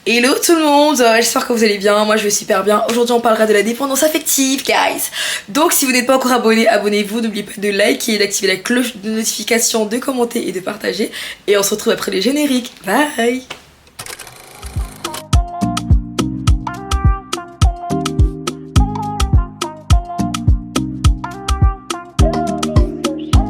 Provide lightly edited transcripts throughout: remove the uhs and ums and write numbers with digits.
Hello tout le monde, j'espère que vous allez bien, moi je vais super bien. Aujourd'hui on parlera de la dépendance affective, guys. Donc si vous n'êtes pas encore abonné, abonnez-vous, n'oubliez pas de liker, d'activer la cloche de notification, de commenter et de partager. Et on se retrouve après les génériques, bye.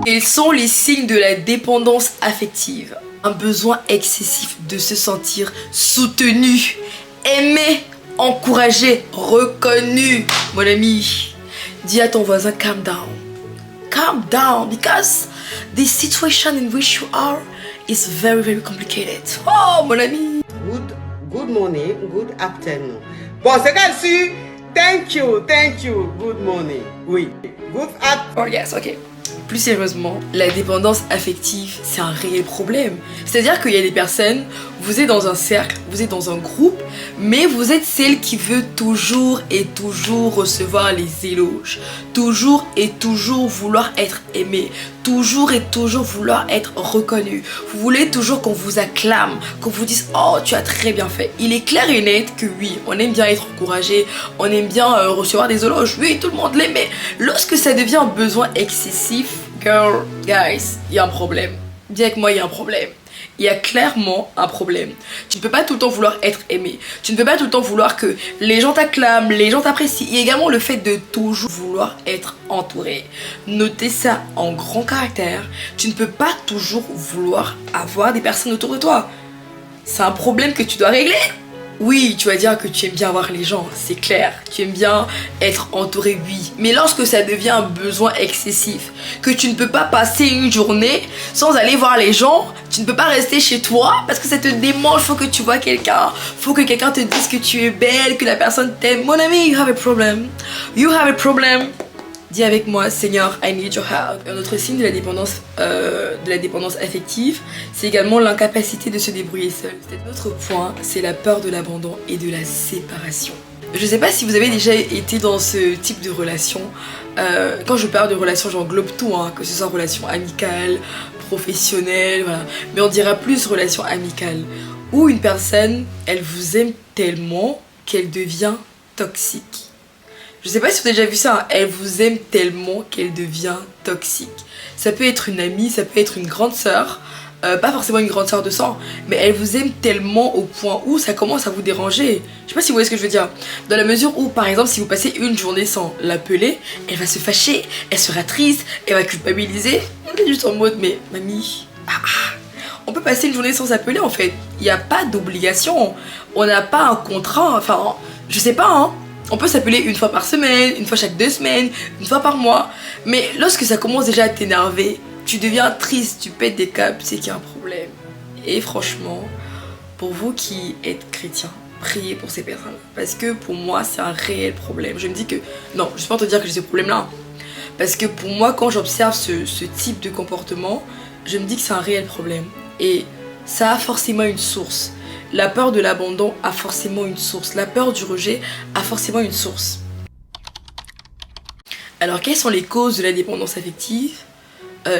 Quels sont les signes de la dépendance affective? Un besoin excessif de se sentir soutenu, aimé, encouragé, reconnu. Mon ami, dis à ton voisin calm down. Calm down because the situation in which you are is very very complicated. Oh mon ami. Good morning, good afternoon. Bon, c'est qu'elle thank you, good morning. Oui, good afternoon. Oh yes, ok. Plus sérieusement, la dépendance affective, c'est un réel problème. C'est-à-dire qu'il y a des personnes, vous êtes dans un cercle, vous êtes dans un groupe, mais vous êtes celle qui veut toujours et toujours recevoir les éloges. Toujours et toujours vouloir être aimée. Toujours et toujours vouloir être reconnue. Vous voulez toujours qu'on vous acclame, qu'on vous dise « Oh, tu as très bien fait ». Il est clair et net que oui, on aime bien être encouragé, on aime bien recevoir des éloges. Oui, tout le monde l'aime, mais lorsque ça devient un besoin excessif, girl, guys, il y a un problème. Dis avec moi, il y a un problème. Il y a clairement un problème. Tu ne peux pas tout le temps vouloir être aimé. Tu ne peux pas tout le temps vouloir que les gens t'acclament, les gens t'apprécient. Il y a également le fait de toujours vouloir être entouré. Notez ça en grand caractère. Tu ne peux pas toujours vouloir avoir des personnes autour de toi. C'est un problème que tu dois régler. Oui, tu vas dire que tu aimes bien voir les gens, c'est clair. Tu aimes bien être entouré, oui. Mais lorsque ça devient un besoin excessif, que tu ne peux pas passer une journée sans aller voir les gens, tu ne peux pas rester chez toi parce que ça te démange, faut que tu vois quelqu'un, faut que quelqu'un te dise que tu es belle, que la personne t'aime. Mon ami, you have a problem. You have a problem. Dis avec moi, Seigneur, I need your help. Un autre signe de la dépendance affective, c'est également l'incapacité de se débrouiller seul. L'autre point, c'est la peur de l'abandon et de la séparation. Je sais pas si vous avez déjà été dans ce type de relation. Quand je parle de relation, j'englobe tout, hein, que ce soit relation amicale, professionnelle, voilà. Mais on dira plus relation amicale, où une personne, elle vous aime tellement qu'elle devient toxique. Je sais pas si vous avez déjà vu ça, hein. Elle vous aime tellement qu'elle devient toxique. Ça peut être une amie, ça peut être une grande sœur, pas forcément une grande sœur de sang, mais elle vous aime tellement au point où ça commence à vous déranger. Je sais pas si vous voyez ce que je veux dire. Dans la mesure où, par exemple, si vous passez une journée sans l'appeler, elle va se fâcher, elle sera triste, elle va culpabiliser. Elle est juste en mode, mais mamie, on peut passer une journée sans s'appeler en fait. Il n'y a pas d'obligation, on n'a pas un contrat, enfin, je sais pas, hein. On peut s'appeler une fois par semaine, une fois chaque 2 semaines, une fois par mois. Mais lorsque ça commence déjà à t'énerver, tu deviens triste, tu pètes des câbles, c'est qu'il y a un problème. Et franchement, pour vous qui êtes chrétiens, priez pour ces personnes. Parce que pour moi, c'est un réel problème. Je me dis que, non, je ne vais pas te dire que j'ai ce problème-là. Parce que pour moi, quand j'observe ce type de comportement, je me dis que c'est un réel problème. Et ça a forcément une source. La peur de l'abandon a forcément une source. La peur du rejet a forcément une source. Alors, quelles sont les causes de la dépendance affective?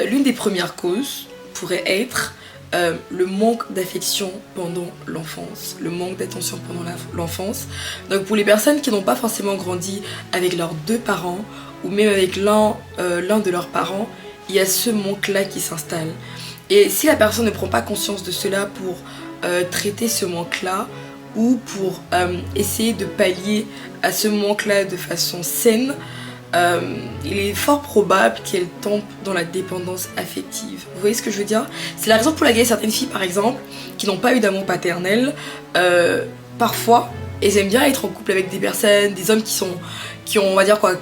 L'une des premières causes pourrait être le manque d'affection pendant l'enfance. Le manque d'attention pendant l'enfance. Donc, pour les personnes qui n'ont pas forcément grandi avec leurs 2 parents ou même avec l'un de leurs parents, il y a ce manque-là qui s'installe. Et si la personne ne prend pas conscience de cela pour traiter ce manque-là ou pour essayer de pallier à ce manque-là de façon saine, il est fort probable qu'elle tombe dans la dépendance affective. Vous voyez ce que je veux dire? C'est la raison pour laquelle certaines filles, par exemple, qui n'ont pas eu d'amour paternel, parfois, elles aiment bien être en couple avec des personnes, des hommes qui ont, on va dire quoi,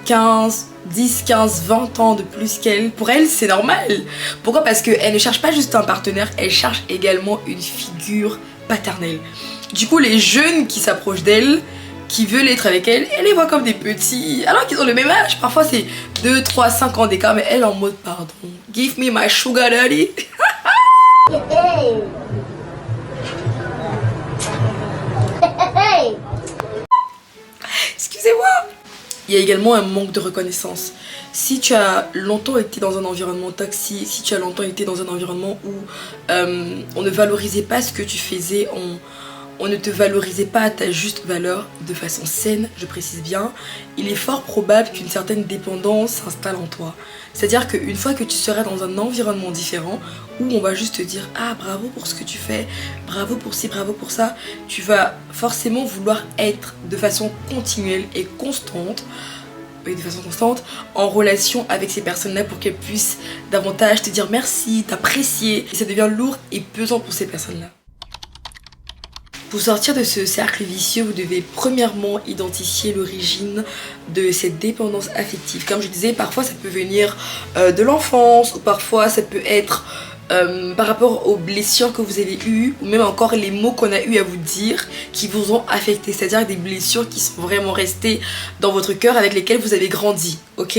10, 15, 20 ans de plus qu'elle. Pour elle, c'est normal. Pourquoi? Parce qu'elle ne cherche pas juste un partenaire, elle cherche également une figure paternelle. Du coup, les jeunes qui s'approchent d'elle, qui veulent être avec elle, elle les voit comme des petits, alors qu'ils ont le même âge. Parfois, c'est 2, 3, 5 ans d'écart, mais elle en mode pardon. Give me my sugar daddy. Excusez-moi. Il y a également un manque de reconnaissance. Si tu as longtemps été dans un environnement toxique, si tu as longtemps été dans un environnement où on ne valorisait pas ce que tu faisais, on ne te valorisait pas à ta juste valeur de façon saine, je précise bien, il est fort probable qu'une certaine dépendance s'installe en toi. C'est-à-dire qu'une fois que tu seras dans un environnement différent, où on va juste te dire « Ah, bravo pour ce que tu fais, bravo pour ci, bravo pour ça », tu vas forcément vouloir être de façon continuelle et constante, en relation avec ces personnes-là pour qu'elles puissent davantage te dire merci, t'apprécier. Et ça devient lourd et pesant pour ces personnes-là. Pour sortir de ce cercle vicieux, vous devez premièrement identifier l'origine de cette dépendance affective. Comme je disais, parfois ça peut venir de l'enfance, ou parfois ça peut être par rapport aux blessures que vous avez eues, ou même encore les mots qu'on a eu à vous dire qui vous ont affecté, c'est-à-dire des blessures qui sont vraiment restées dans votre cœur, avec lesquelles vous avez grandi, ok?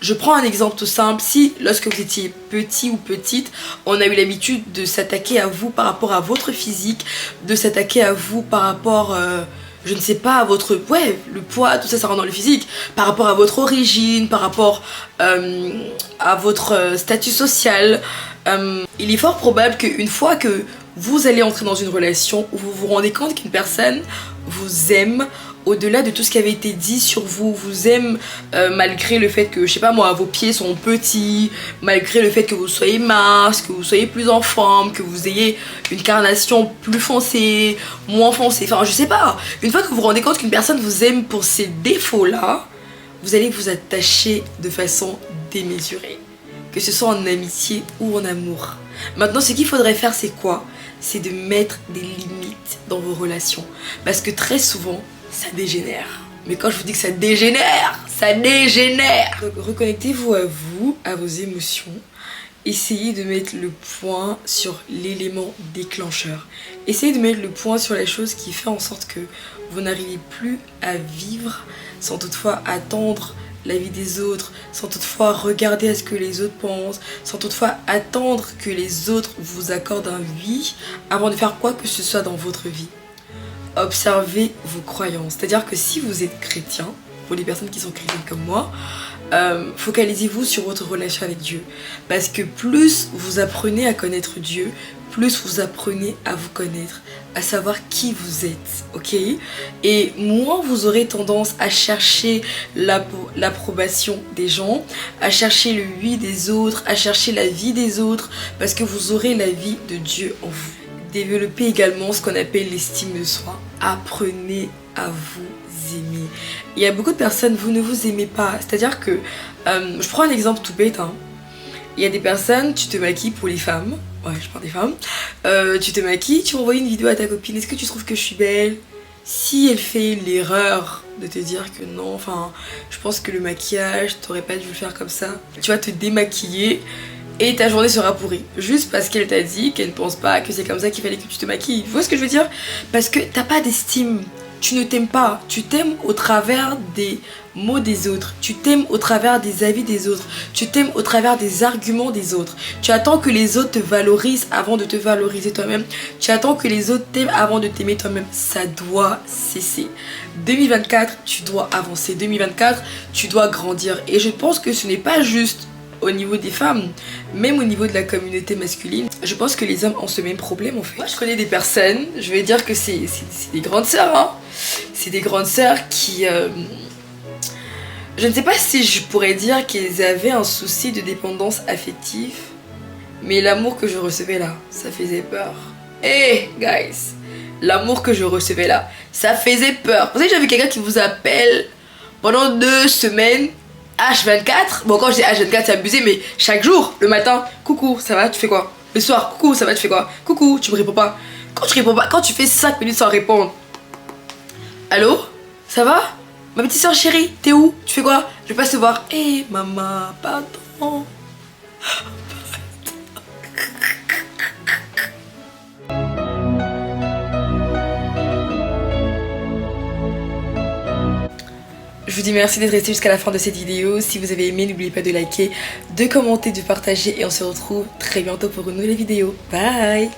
Je prends un exemple tout simple. Si lorsque vous étiez petit ou petite, on a eu l'habitude de s'attaquer à vous par rapport à votre physique, de s'attaquer à vous par rapport je ne sais pas, à votre... Ouais, le poids, tout ça, ça rentre dans le physique. Par rapport à votre origine, par rapport à votre statut social. Il est fort probable qu'une fois que vous allez entrer dans une relation où vous vous rendez compte qu'une personne vous aime, au-delà de tout ce qui avait été dit sur vous, vous aime malgré le fait que, je sais pas moi, vos pieds sont petits, malgré le fait que vous soyez mince, que vous soyez plus en forme, que vous ayez une carnation plus foncée, moins foncée, enfin je sais pas. Une fois que vous vous rendez compte qu'une personne vous aime pour ces défauts-là, vous allez vous attacher de façon démesurée, que ce soit en amitié ou en amour. Maintenant, ce qu'il faudrait faire, c'est quoi? C'est de mettre des limites dans vos relations, parce que très souvent, ça dégénère. Mais quand je vous dis que ça dégénère, ça dégénère. Donc reconnectez-vous, à vos émotions. Essayez de mettre le point sur l'élément déclencheur. Essayez de mettre le point sur la chose qui fait en sorte que vous n'arrivez plus à vivre sans toutefois attendre la vie des autres, sans toutefois regarder à ce que les autres pensent, sans toutefois attendre que les autres vous accordent un oui avant de faire quoi que ce soit dans votre vie. Observez vos croyances. C'est-à-dire que si vous êtes chrétien, pour les personnes qui sont chrétiennes comme moi, focalisez-vous sur votre relation avec Dieu. Parce que plus vous apprenez à connaître Dieu, plus vous apprenez à vous connaître, à savoir qui vous êtes, ok? Et moins vous aurez tendance à chercher l'approbation des gens, à chercher le oui des autres, à chercher la vie des autres, parce que vous aurez la vie de Dieu en vous. Développez également ce qu'on appelle l'estime de soi. Apprenez à vous aimer. Il y a beaucoup de personnes, vous ne vous aimez pas. C'est-à-dire que, je prends un exemple tout bête, hein. Il y a des personnes, tu te maquilles pour les femmes. Ouais, je parle des femmes. Tu te maquilles, tu envoies une vidéo à ta copine. Est-ce que tu trouves que je suis belle? Si elle fait l'erreur de te dire que non, enfin, je pense que le maquillage, t'aurais pas dû le faire comme ça. Tu vas te démaquiller. Et ta journée sera pourrie, juste parce qu'elle t'a dit qu'elle ne pense pas que c'est comme ça qu'il fallait que tu te maquilles. Tu vois ce que je veux dire? Parce que t'as pas d'estime, tu ne t'aimes pas. Tu t'aimes au travers des mots des autres, tu t'aimes au travers des avis des autres, tu t'aimes au travers des arguments des autres. Tu attends que les autres te valorisent avant de te valoriser toi-même. Tu attends que les autres t'aiment avant de t'aimer toi-même. Ça doit cesser. 2024, tu dois avancer. 2024, tu dois grandir. Et je pense que ce n'est pas juste au niveau des femmes, même au niveau de la communauté masculine. Je pense que les hommes ont ce même problème en fait. Moi je connais des personnes, je vais dire que c'est des grandes sœurs, hein. C'est des grandes sœurs qui... je ne sais pas si je pourrais dire qu'elles avaient un souci de dépendance affective, mais l'amour que je recevais là, ça faisait peur. Hey guys, l'amour que je recevais là, ça faisait peur. Vous savez, j'avais quelqu'un qui vous appelle pendant 2 semaines, H24, bon quand je dis H24 c'est abusé, mais chaque jour, le matin, coucou, ça va, tu fais quoi? Le soir, coucou, ça va, tu fais quoi? Coucou, tu me réponds pas. Quand tu réponds pas, quand tu fais 5 minutes sans répondre, allô? Ça va? Ma petite soeur chérie, t'es où? Tu fais quoi? Je vais pas te voir. Hé maman, pardon. Je vous dis merci d'être resté jusqu'à la fin de cette vidéo. Si vous avez aimé, n'oubliez pas de liker, de commenter, de partager et on se retrouve très bientôt pour une nouvelle vidéo. Bye!